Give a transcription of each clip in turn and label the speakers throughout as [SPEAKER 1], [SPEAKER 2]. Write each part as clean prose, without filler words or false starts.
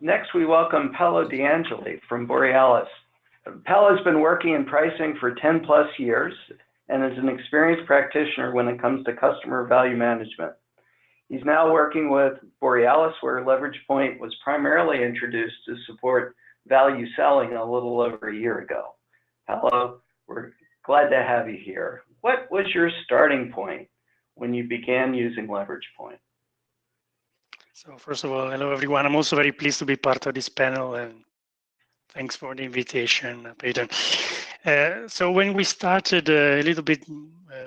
[SPEAKER 1] Next, we welcome Paolo De Angeli from Borealis. Paolo has been working in pricing for 10 plus years and is an experienced practitioner when it comes to customer value management. He's now working with Borealis, where Leverage Point was primarily introduced to support value selling a little over a year ago. Paolo, we're glad to have you here. What was your starting point when you began using Leverage Point?
[SPEAKER 2] So first of all, hello everyone. I'm also very pleased to be part of this panel, and thanks for the invitation, Peyton. So when we started a little bit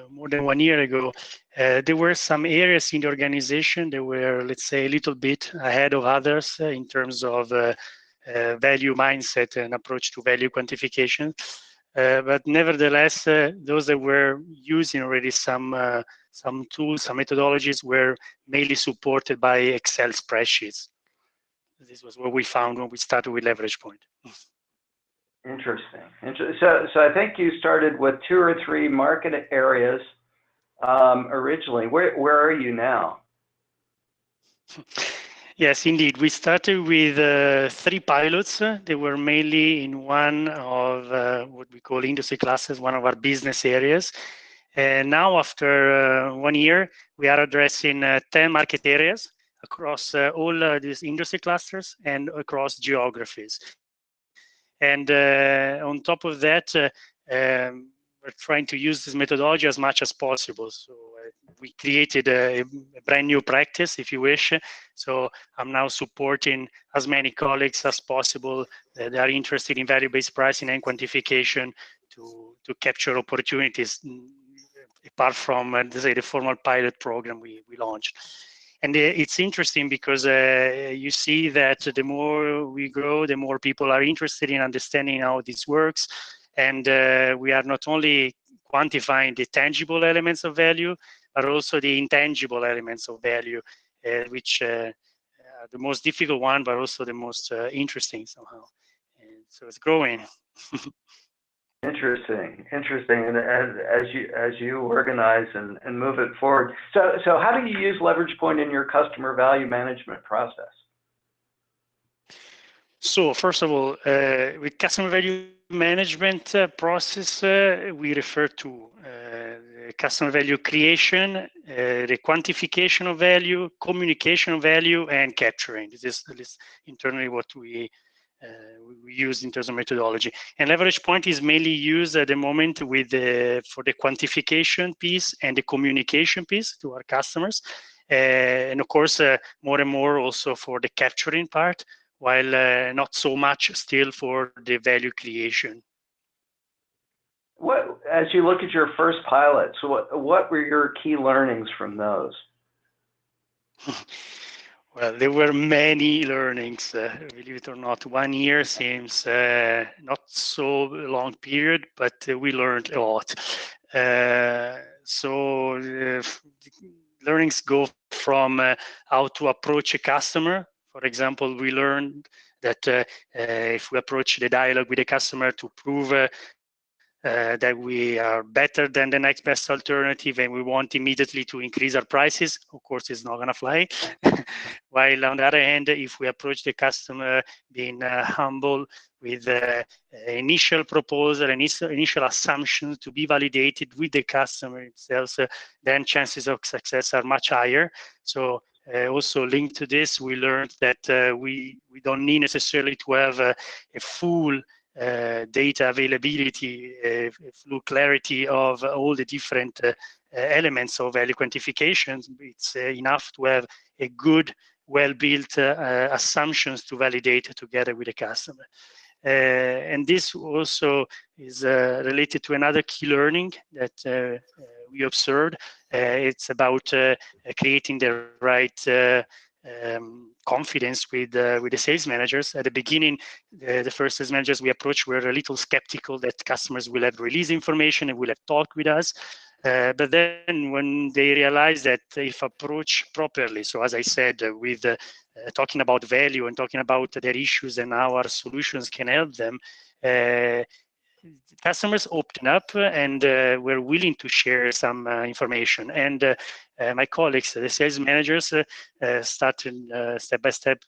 [SPEAKER 2] more than 1 year ago, there were some areas in the organization that were, let's say, a little bit ahead of others in terms of value mindset and approach to value quantification. But nevertheless, those that were using already some tools, some methodologies were mainly supported by Excel spreadsheets. This was what we found when we started with Leverage Point.
[SPEAKER 1] Interesting. So I think you started with 2 or 3 market areas originally. Where are you now?
[SPEAKER 2] Yes, indeed. We started with 3 pilots. They were mainly in one of what we call industry classes, one of our business areas. And now, after 1 year, we are addressing 10 market areas across all these industry clusters and across geographies. And on top of that, we're trying to use this methodology as much as possible. So we created a brand new practice, if you wish. So I'm now supporting as many colleagues as possible that are interested in value-based pricing and quantification to capture opportunities, apart from the formal pilot program we launched. And it's interesting because you see that the more we grow, the more people are interested in understanding how this works. And we are not only quantifying the tangible elements of value, but also the intangible elements of value, which are the most difficult one, but also the most interesting somehow. And so it's growing.
[SPEAKER 1] Interesting. And as you organize and move it forward. So how do you use Leverage Point in your customer value management process?
[SPEAKER 2] So first of all, with customer value management process, we refer to customer value creation, the quantification of value, communication of value, and capturing. This is internally what we use in terms of methodology. And Leverage Point is mainly used at the moment with for the quantification piece and the communication piece to our customers. And of course, more and more also for the capturing part, while not so much still for the value creation.
[SPEAKER 1] As you look at your first pilots, what were your key learnings from those?
[SPEAKER 2] Well, there were many learnings, believe it or not. 1 year seems not so long period, but we learned a lot. So learnings go from how to approach a customer. For example, we learned that if we approach the dialogue with the customer to prove that we are better than the next best alternative and we want immediately to increase our prices, of course, it's not going to fly. While on the other hand, if we approach the customer being humble with initial proposal and initial assumptions to be validated with the customer itself, then chances of success are much higher. So also linked to this, we learned that we don't need necessarily to have a full data availability, full clarity of all the different elements of value quantification. It's enough to have a good, well-built assumptions to validate together with the customer. And this also is related to another key learning that we observed. It's about creating the right confidence with the sales managers. At the beginning, the first sales managers we approached were a little skeptical that customers will have release information and will have talked with us. But then when they realized that if approached properly, so as I said, with talking about value and talking about their issues and how our solutions can help them, customers opened up and were willing to share some information. And my colleagues, the sales managers, started step by step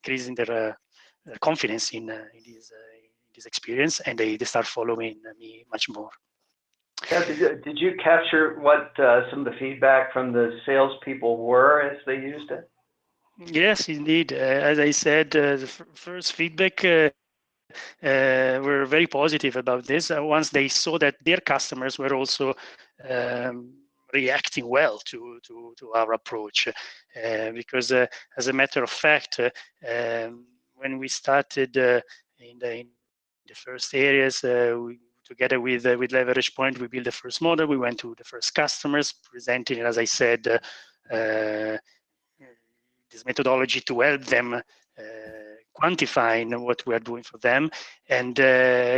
[SPEAKER 2] increasing their confidence in this experience, and they start following me much more.
[SPEAKER 1] Yeah, did you capture what some of the feedback from the salespeople were as they used it?
[SPEAKER 2] Yes, indeed. As I said, the first feedback were very positive about this. Once they saw that their customers were also reacting well to our approach, because as a matter of fact, when we started in the first areas, together with Leverage Point, we built the first model. We went to the first customers, presenting, as I said, this methodology to help them quantifying what we are doing for them, and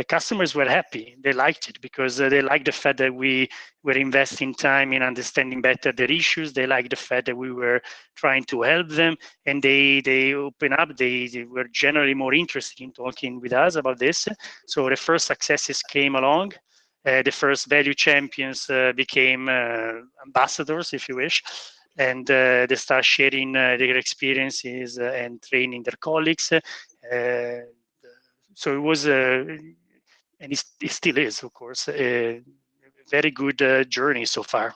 [SPEAKER 2] customers were happy. They liked it because they liked the fact that we were investing time in understanding better their issues. They liked the fact that we were trying to help them, and they open up. They were generally more interested in talking with us about this. So the first successes came along. The first value champions became ambassadors, if you wish, and they start sharing their experiences and training their colleagues. So it was, and it still is, of course, a very good journey so far.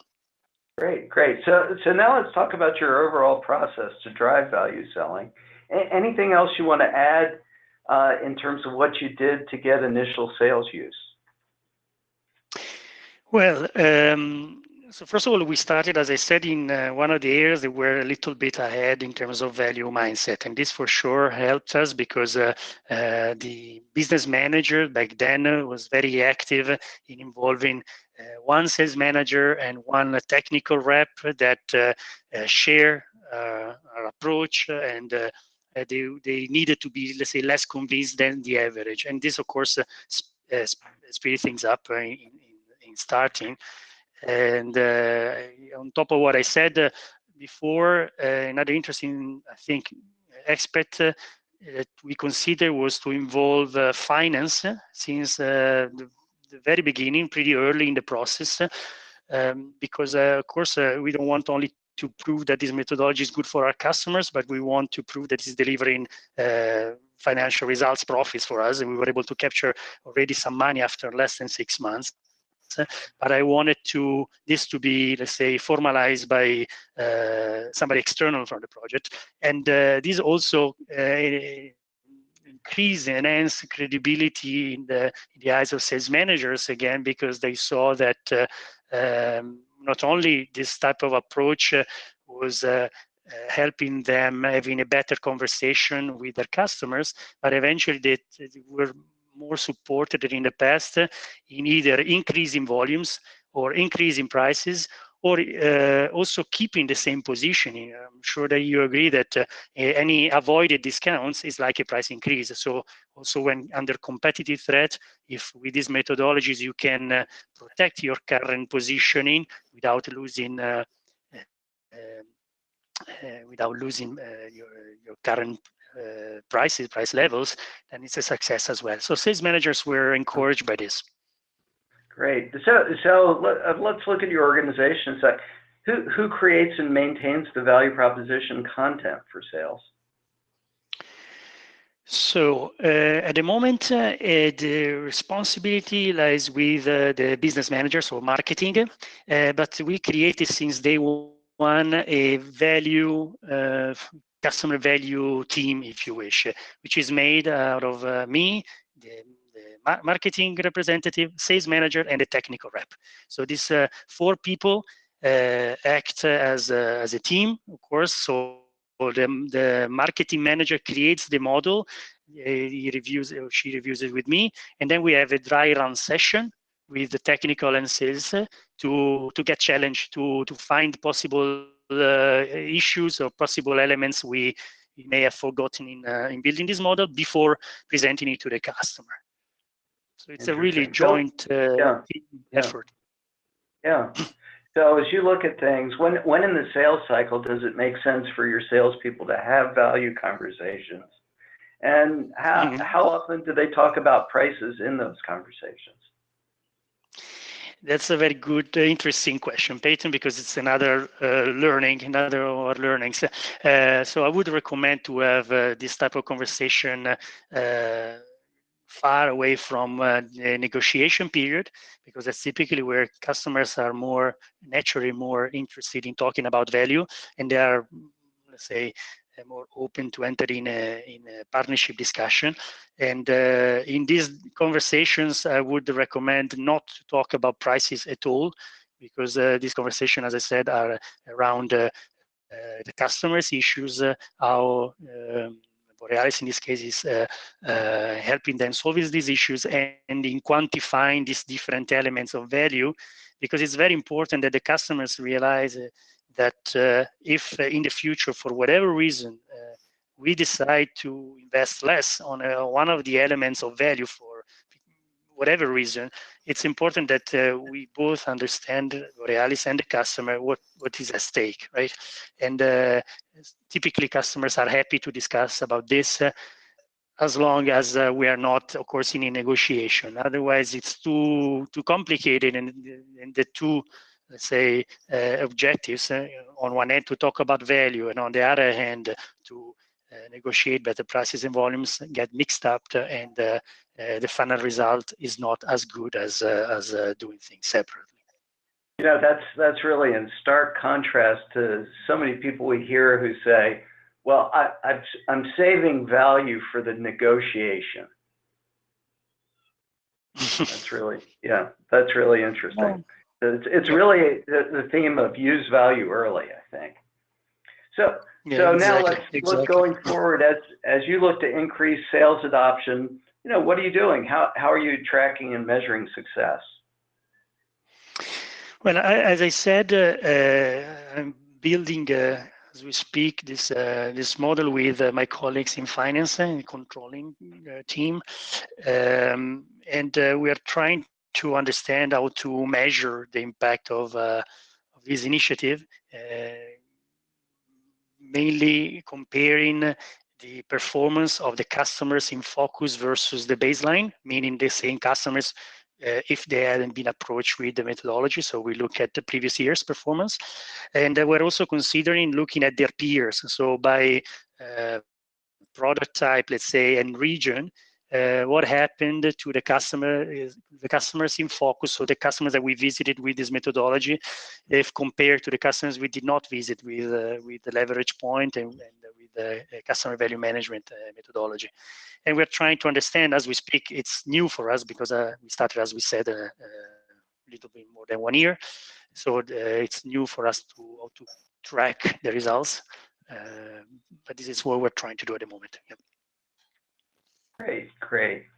[SPEAKER 1] Great, great. So now let's talk about your overall process to drive value selling. Anything else you want to add in terms of what you did to get initial sales use?
[SPEAKER 2] Well, so first of all, we started, as I said, in one of the areas that were a little bit ahead in terms of value mindset. And this for sure helped us because the business manager back then was very active in involving one sales manager and one technical rep that share our approach, and they needed to be, let's say, less convinced than the average. And this, of course, speed things up in starting. And on top of what I said before, another interesting, I think, aspect that we consider was to involve finance since the very beginning, pretty early in the process, because of course we don't want only to prove that this methodology is good for our customers, but we want to prove that it's delivering financial results, profits for us, and we were able to capture already some money after less than 6 months. But I wanted this to be, let's say, formalized by somebody external from the project, and this also enhance credibility in the eyes of sales managers again, because they saw that not only this type of approach was helping them having a better conversation with their customers, but eventually they were more supported than in the past in either increasing volumes or increasing prices, or also keeping the same positioning. I'm sure that you agree that any avoided discounts is like a price increase. So also when under competitive threat, if with these methodologies you can protect your current positioning without losing your current price levels, then it's a success as well. So sales managers were encouraged by this.
[SPEAKER 1] Great. So let's look at your organization. So who creates and maintains the value proposition content for sales?
[SPEAKER 2] So at the moment, the responsibility lies with the business managers or marketing, but we created since day one a customer value team, if you wish, which is made out of me, the marketing representative, sales manager, and the technical rep. So these 4 people act as a team, of course. So the marketing manager creates the model, he reviews or she reviews it with me, and then we have a dry run session with the technical and sales to get challenged to find possible issues or possible elements we may have forgotten in building this model before presenting it to the customer. So it's a really joint effort.
[SPEAKER 1] Yeah. So as you look at things, when in the sales cycle does it make sense for your salespeople to have value conversations? And how often do they talk about prices in those conversations?
[SPEAKER 2] That's a very good, interesting question, Peyton, because it's another another of our learnings. So I would recommend to have this type of conversation far away from the negotiation period, because that's typically where customers are naturally more interested in talking about value, and they are, let's say, more open to enter in a partnership discussion. And in these conversations, I would recommend not to talk about prices at all, because these conversations, as I said, are around the customer's issues, how Borealis in this case is helping them solve these issues, and in quantifying these different elements of value, because it's very important that the customers realize that if in the future, for whatever reason, we decide to invest less on one of the elements of value for whatever reason, it's important that we both understand, Borealis and the customer, what is at stake, right? And typically customers are happy to discuss about this as long as we are not, of course, in a negotiation. Otherwise, it's too complicated, and the two, let's say, objectives, on one hand to talk about value, and on the other hand to negotiate better prices and volumes, get mixed up, and the final result is not as good as doing things separately.
[SPEAKER 1] You know, that's really in stark contrast to so many people we hear who say, well, I'm saving value for the negotiation. That's really, yeah, that's really interesting. It's really the theme of use value early, I think. So,
[SPEAKER 2] yeah,
[SPEAKER 1] now
[SPEAKER 2] exactly.
[SPEAKER 1] let's going forward, as you look to increase sales adoption, you know, what are you doing? How are you tracking and measuring success?
[SPEAKER 2] Well, as I said, I'm building, as we speak, this model with my colleagues in finance and controlling team, and we are trying to understand how to measure the impact of this initiative, mainly comparing the performance of the customers in focus versus the baseline, meaning the same customers if they hadn't been approached with the methodology. So we look at the previous year's performance, and we're also considering looking at their peers. So by product type, let's say, and region, what happened to the customers in focus, so the customers that we visited with this methodology, if compared to the customers we did not visit with the leverage point and with the customer value management methodology. And we're trying to understand as we speak. It's new for us because we started, as we said, a little bit more than 1 year. So it's new for us to track the results. But this is what we're trying to do at the moment. Yep.
[SPEAKER 1] Great.